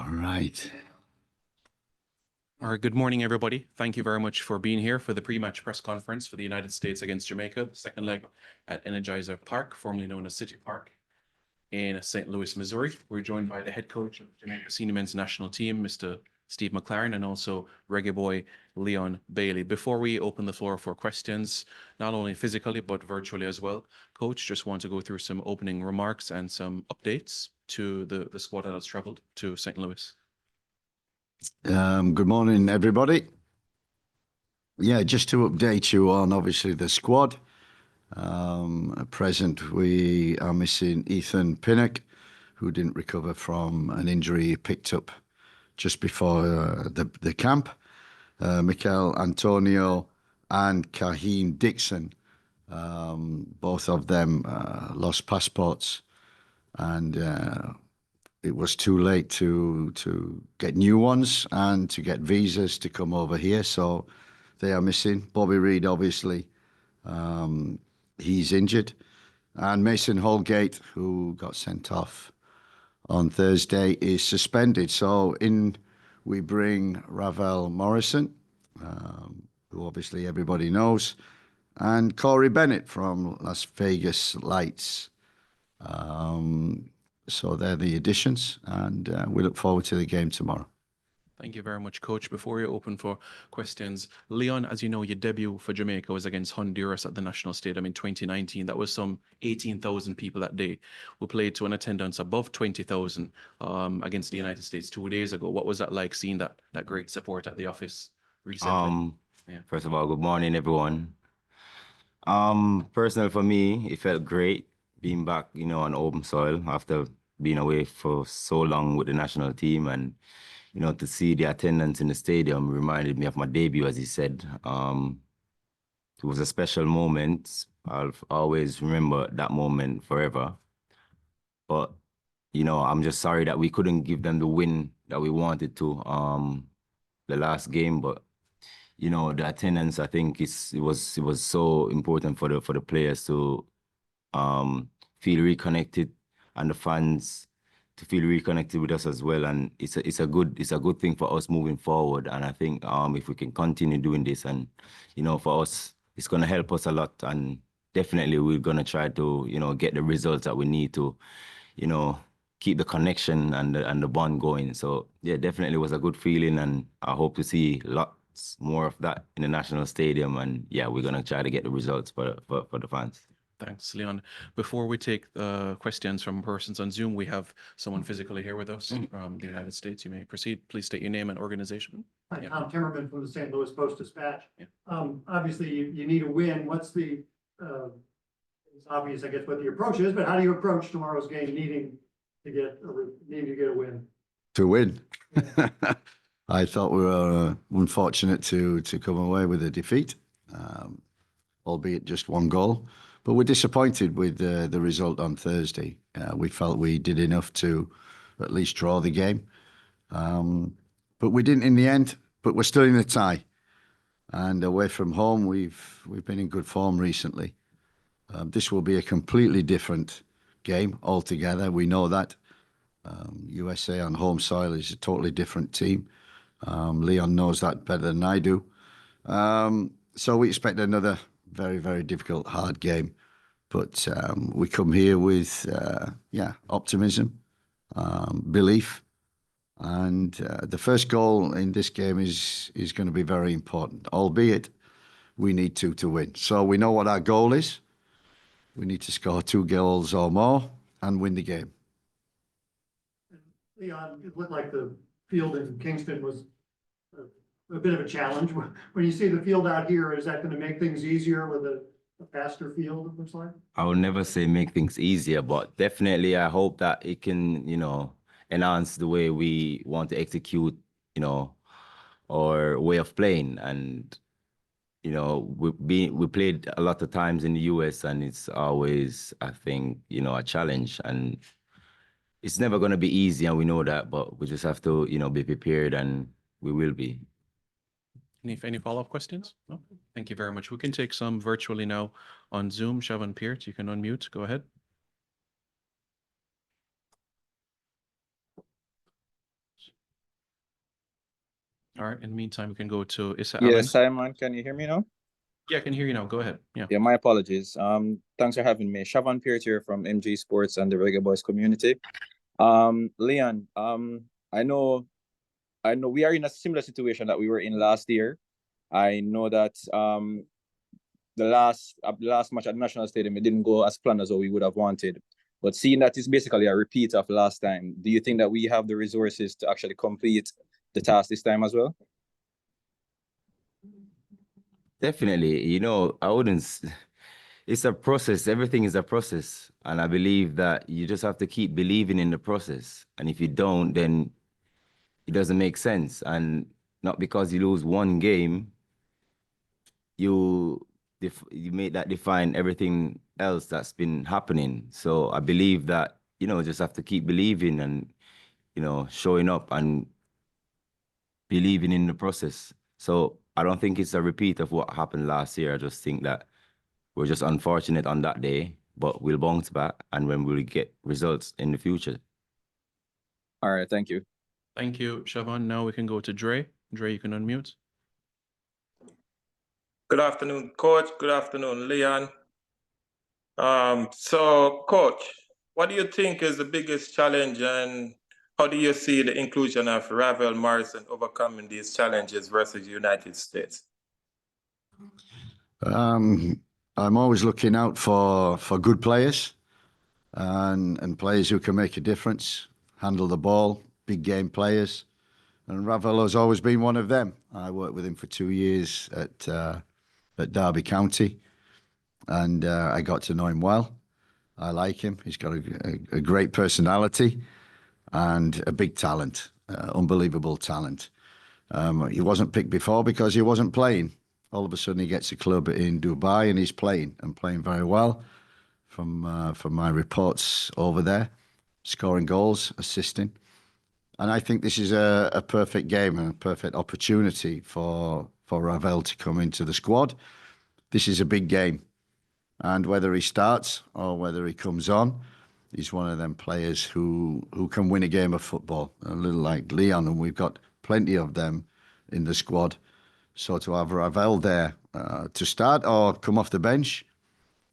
All right. All right, good morning, everybody. Thank you very much for being here for the pre-match press conference for the United States against Jamaica, the second leg at Energizer Park, formerly known as City Park in St. Louis, Missouri. We're joined by the head coach of Jamaica senior men's national team, Mr. Steve McLaren, and also reggae boy Leon Bailey. Before we open the floor for questions, not only physically, but virtually as well, Coach, just want to go through some opening remarks and some updates to the squad that has traveled to St. Louis. Good morning, everybody. Yeah, just to update you on obviously the squad. At present, we are missing Ethan Pinnock, who didn't recover from an injury he picked up just before the camp. Mikel Antonio and Kahim Dixon, both of them lost passports, and it was too late to get new ones and to get visas to come over here, so they are missing. Bobby Reed, obviously, he's injured, and Mason Holgate, who got sent off on Thursday, is suspended. So in we bring Ravel Morrison, who obviously everybody knows, and Corey Bennett from Las Vegas Lights. So they're the additions, and we look forward to the game tomorrow. Thank you very much, Coach. Before you open for questions, Leon, as you know, your debut for Jamaica was against Honduras at the National Stadium in 2019. That was some 18,000 people that day. We played to an attendance above 20,000 against the United States 2 days ago. What was that like, seeing that great support at the office recently? First of all, good morning, everyone. Personally, for me, it felt great being back, on home soil after being away for so long with the national team, and to see the attendance in the stadium reminded me of my debut, as he said. It was a special moment. I'll always remember that moment forever. But, I'm just sorry that we couldn't give them the win that we wanted to the last game. But, the attendance, I think it was so important for the players to feel reconnected, and the fans to feel reconnected with us as well. And it's a good thing for us moving forward. And I think if we can continue doing this, and for us, it's gonna help us a lot. And definitely we're gonna try to get the results that we need to keep the connection and the bond going. So yeah, definitely was a good feeling, and I hope to see lots more of that in the national stadium. And yeah, we're gonna try to get the results for the fans. Thanks, Leon. Before we take questions from persons on Zoom, we have someone physically here with us from the United States. You may proceed. Please state your name and organization. Hi, Tom Timmerman from the St. Louis Post-Dispatch. Obviously, you need a win. What's the, it's obvious, I guess, what the approach is, but how do you approach tomorrow's game needing to get a win? To win. Yeah. I thought we were unfortunate to come away with a defeat, albeit just one goal. But we're disappointed with the result on Thursday. We felt we did enough to at least draw the game. But we didn't in the end, but we're still in a tie. And away from home, we've been in good form recently. This will be a completely different game altogether. We know that. USA on home soil is a totally different team. Leon knows that better than I do. So we expect another very, very difficult, hard game. But we come here with, optimism, belief. And the first goal in this game is going to be very important, albeit we need to win. So we know what our goal is. We need to score 2 goals or more and win the game. Leon, it looked like the field in Kingston was a bit of a challenge. When you see the field out here, is that going to make things easier with a faster field, it looks like? I would never say make things easier, but definitely I hope that it can, enhance the way we want to execute, our way of playing. And, we played a lot of times in the US, and it's always, I think, a challenge. And it's never going to be easy, and we know that, but we just have to, be prepared, and we will be. Any follow-up questions? No? Thank you very much. We can take some virtually now on Zoom. Siobhan Peart, you can unmute. Go ahead. All right. In the meantime, we can go to Issa Yeah, Allen. Simon, can you hear me now? Yeah, I can hear you now. Go ahead. Yeah. Yeah, my apologies. Thanks for having me. Siobhan Peart here from MG Sports and the Reggae Boys community. Leon, I know we are in a similar situation that we were in last year. I know that the last match at National Stadium, it didn't go as planned as what we would have wanted. But seeing that it's basically a repeat of last time, do you think that we have the resources to actually complete the task this time as well? Definitely, I wouldn't. It's a process. Everything is a process, and I believe that you just have to keep believing in the process. And if you don't, then it doesn't make sense. And not because you lose one game, you make that define everything else that's been happening. So I believe that just have to keep believing and showing up and believing in the process. So I don't think it's a repeat of what happened last year. I just think that we're just unfortunate on that day, but we'll bounce back and when we'll get results in the future. All right, thank you. Thank you, Siobhan. Now we can go to Dre. Dre, you can unmute. Good afternoon, Coach. Good afternoon, Leon. So, Coach, what do you think is the biggest challenge, and how do you see the inclusion of Ravel Morrison overcoming these challenges versus the United States? I'm always looking out for good players and players who can make a difference, handle the ball, big game players. And Ravel has always been one of them. I worked with him for 2 years at Derby County, and I got to know him well. I like him. He's got a great personality and a big talent, unbelievable talent. He wasn't picked before because he wasn't playing. All of a sudden, he gets a club in Dubai and he's playing very well. From my reports over there, scoring goals, assisting. And I think this is a perfect game and a perfect opportunity for Ravel to come into the squad. This is a big game. And whether he starts or whether he comes on, he's one of them players who can win a game of football, a little like Leon, and we've got plenty of them in the squad. So to have Ravel there to start or come off the bench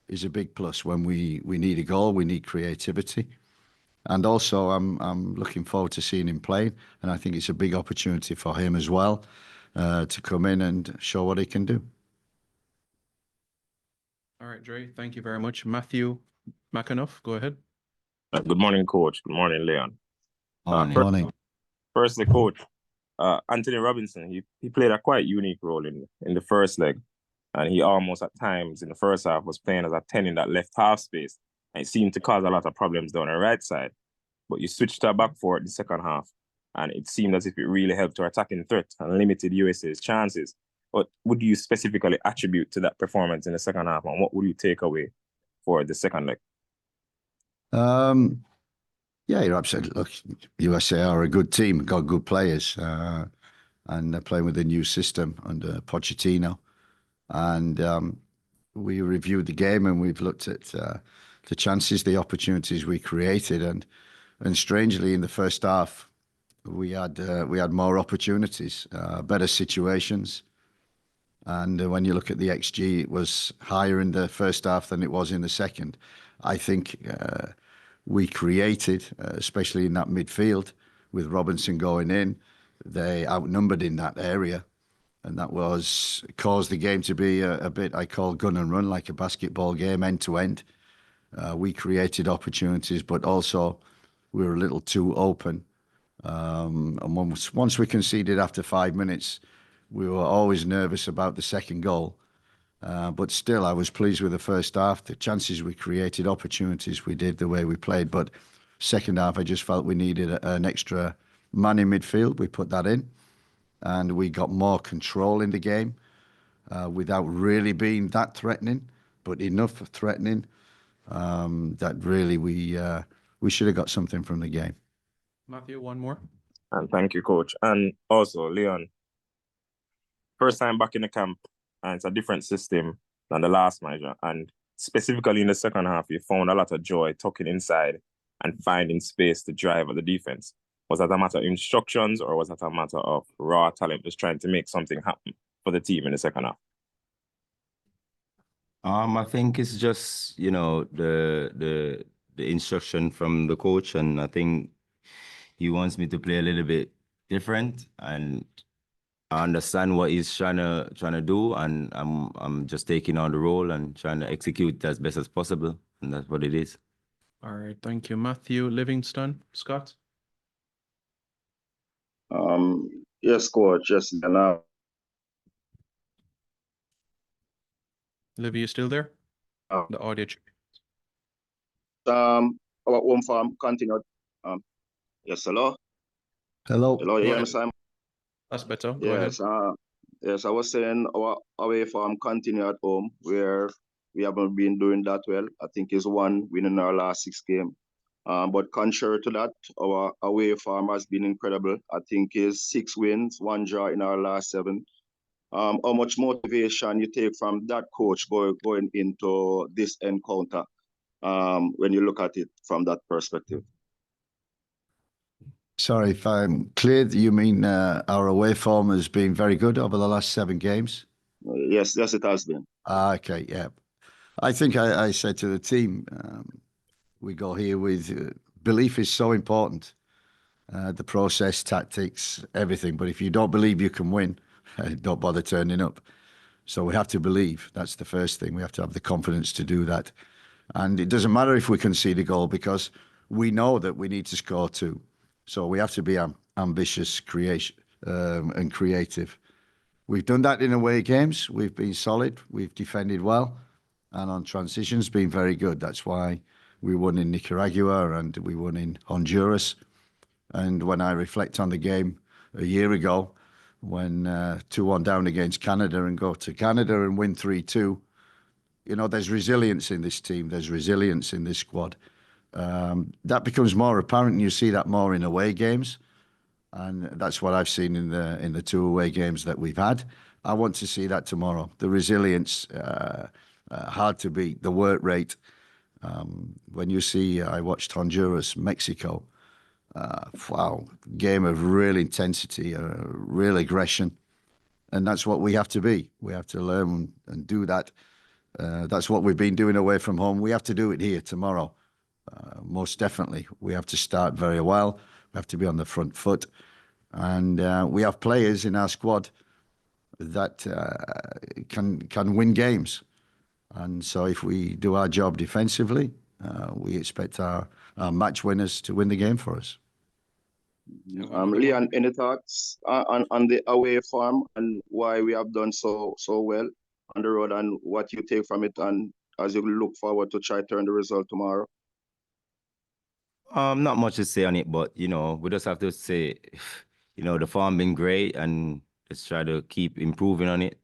is a big plus. When we need a goal, we need creativity. And also, I'm looking forward to seeing him playing, and I think it's a big opportunity for him as well to come in and show what he can do. All right, Dre, thank you very much. Matthew McAnuff, go ahead. Good morning, Coach. Good morning, Leon. Morning. Firstly, Coach, Anthony Robinson, he played a quite unique role in the first leg. And he almost at times in the first half was playing as a 10 in that left half space. And it seemed to cause a lot of problems down the right side. But you switched to a back four in the second half. And it seemed as if it really helped our attacking threat and limited USA's chances. What would you specifically attribute to that performance in the second half? And what would you take away for the second leg? Yeah, you're absolutely. Look, USA are a good team, got good players, and they're playing with a new system under Pochettino. And we reviewed the game and we've looked at the chances, the opportunities we created, and strangely in the first half we had more opportunities, better situations. And when you look at the XG, it was higher in the first half than it was in the second. I think we created, especially in that midfield, with Robinson going in, they outnumbered in that area. And that caused the game to be a bit, I call gun and run, like a basketball game, end to end. We created opportunities, but also we were a little too open. And once we conceded after 5 minutes, we were always nervous about the second goal. But still, I was pleased with the first half. The chances we created, opportunities we did, the way we played. But second half, I just felt we needed an extra man in midfield. We put that in. And we got more control in the game without really being that threatening, but enough threatening that really we should have got something from the game. Matthew, one more. And thank you, Coach. And also, Leon, first time back in the camp, and it's a different system than the last manager. And specifically in the second half, you found a lot of joy tucking inside and finding space to drive at the defense. Was that a matter of instructions, or was that a matter of raw talent just trying to make something happen for the team in the second half? I think it's just, the instruction from the coach, and I think he wants me to play a little bit different, and I understand what he's trying to do, and I'm just taking on the role and trying to execute as best as possible, and that's what it is. All right, thank you, Matthew. Livingston, Scott. Yes, coach. Yes, and Livy, you still there? Uh, The audio. our home farm continued. Yes, hello. Hello. Hello, you Go hear me, ahead. Simon? That's better. Go ahead. Yes, yes, I was saying our away farm continue at home, where we haven't been doing that well. I think it's one win in our last 6 games. But contrary to that, our away farm has been incredible. I think it's 6 wins, 1 draw in our last 7. How much motivation you take from that coach going into this encounter, when you look at it from that perspective? Sorry, if I'm clear, you mean our away form has been very good over the last 7 games? Yes, it has been. Okay, yeah. I think I said to the team, we go here with belief is so important. The process, tactics, everything. But if you don't believe you can win, don't bother turning up. So we have to believe. That's the first thing. We have to have the confidence to do that. And it doesn't matter if we concede a goal, because we know that we need to score 2. So we have to be ambitious, and creative. We've done that in away games. We've been solid. We've defended well. And on transitions, been very good. That's why we won in Nicaragua and we won in Honduras. And when I reflect on the game a year ago, when 2-1 down against Canada and go to Canada and win 3-2, there's resilience in this team. There's resilience in this squad. That becomes more apparent, and you see that more in away games. And that's what I've seen in the 2 away games that we've had. I want to see that tomorrow. The resilience, hard to beat, the work rate. When you see, I watched Honduras, Mexico. Wow, game of real intensity, real aggression. And that's what we have to be. We have to learn and do that. That's what we've been doing away from home. We have to do it here tomorrow. Most definitely. We have to start very well. We have to be on the front foot. And we have players in our squad that can win games. And so if we do our job defensively, we expect our match winners to win the game for us. Leon, any thoughts on the away form and why we have done so well on the road, and what you take from it, and as you look forward to try turn the result tomorrow? Not much to say on it, but we just have to say, the form been great, and let's try to keep improving on it,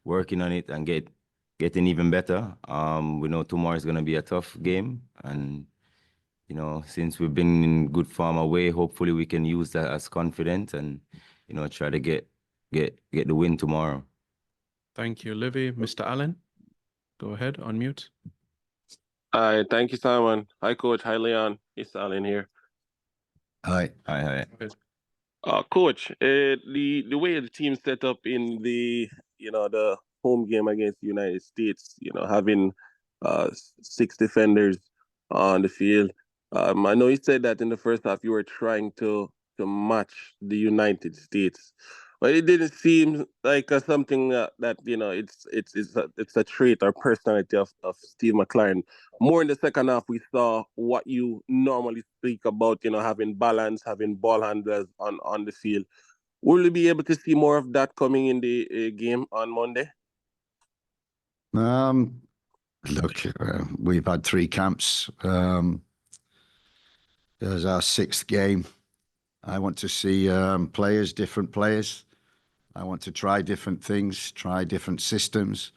working on it, and getting even better. We know tomorrow is gonna be a tough game, and since we've been in good form away, hopefully we can use that as confidence and try to get the win tomorrow. Thank you, Livy. Mr. Allen, go ahead, unmute. Hi, thank you, Simon. Hi, Coach. Hi, Leon. It's Allen here. Hi. Hi. Coach, the way the team set up in the home game against the United States, having 6 defenders on the field. I know you said that in the first half you were trying to match the United States, but it didn't seem like something that it's a trait or personality of Steve McLaren. More in the second half, we saw what you normally speak about, having balance, having ball handlers on the field. Will we be able to see more of that coming in the game on Monday? Look, we've had 3 camps. There's our 6th game. I want to see different players. I want to try different things, try different systems.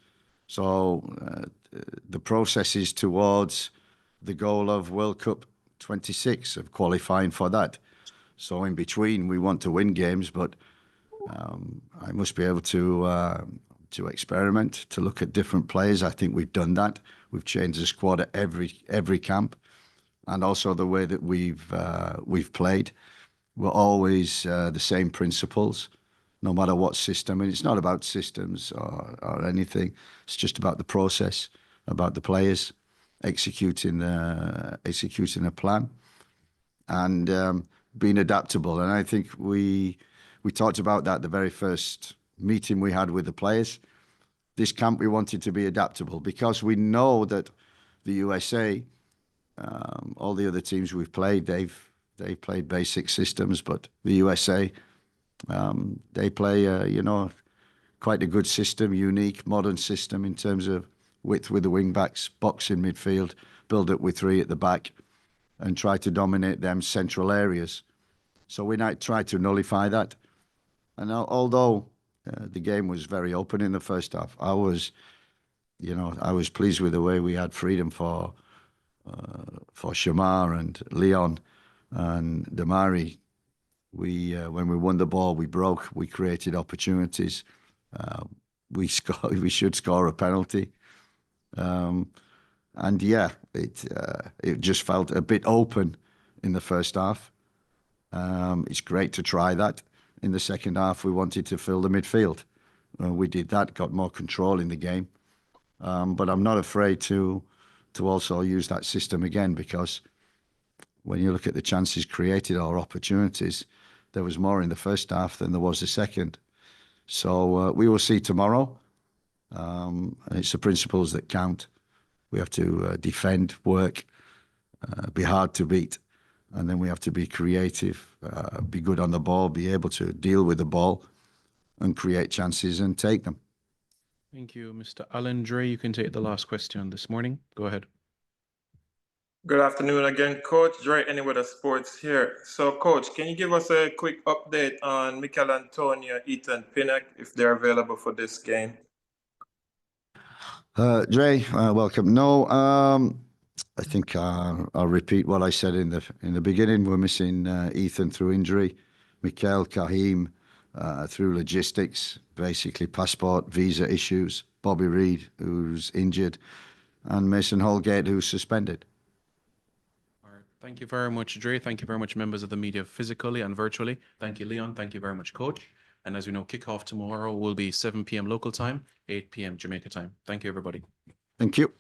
So the process is towards the goal of World Cup 26, of qualifying for that. So in between, we want to win games, but I must be able to experiment, to look at different players. I think we've done that. We've changed the squad at every camp, and also the way that we've played. were always the same principles, no matter what system. And it's not about systems or anything. It's just about the process, about the players executing a plan and being adaptable. And I think we talked about that the very first meeting we had with the players. This camp, we wanted to be adaptable because we know that the USA, all the other teams we've played, they've played basic systems, but the USA, they play, quite a good system, unique, modern system in terms of width with the wing backs, box in midfield, build up with three at the back, and try to dominate them central areas. So we might try to nullify that. And although the game was very open in the first half, I was pleased with the way we had freedom for Shamar and Leon and Damari. When we won the ball, we broke, we created opportunities. We should score a penalty. And yeah, it just felt a bit open in the first half. It's great to try that. In the second half, we wanted to fill the midfield. We did that, got more control in the game. But I'm not afraid to also use that system again, because when you look at the chances created or opportunities, there was more in the first half than there was the second. So we will see tomorrow. And it's the principles that count. We have to defend, work, be hard to beat. And then we have to be creative, be good on the ball, be able to deal with the ball and create chances and take them. Thank you, Mr. Alan. Dre, you can take the last question this morning. Go ahead. Good afternoon again, Coach. Dre, Anyweather Sports here. So, Coach, can you give us a quick update on Mikel Antonio, Ethan Pinnock, if they're available for this game? Dre, welcome. No, I think I'll repeat what I said in the beginning. We're missing Ethan through injury, Mikel, Kahim through logistics, basically passport, visa issues, Bobby Reid, who's injured, and Mason Holgate, who's suspended. All right. Thank you very much, Dre. Thank you very much, members of the media, physically and virtually. Thank you, Leon. Thank you very much, Coach. And as we know, kickoff tomorrow will be 7 p.m. local time, 8 p.m. Jamaica time. Thank you, everybody. Thank you.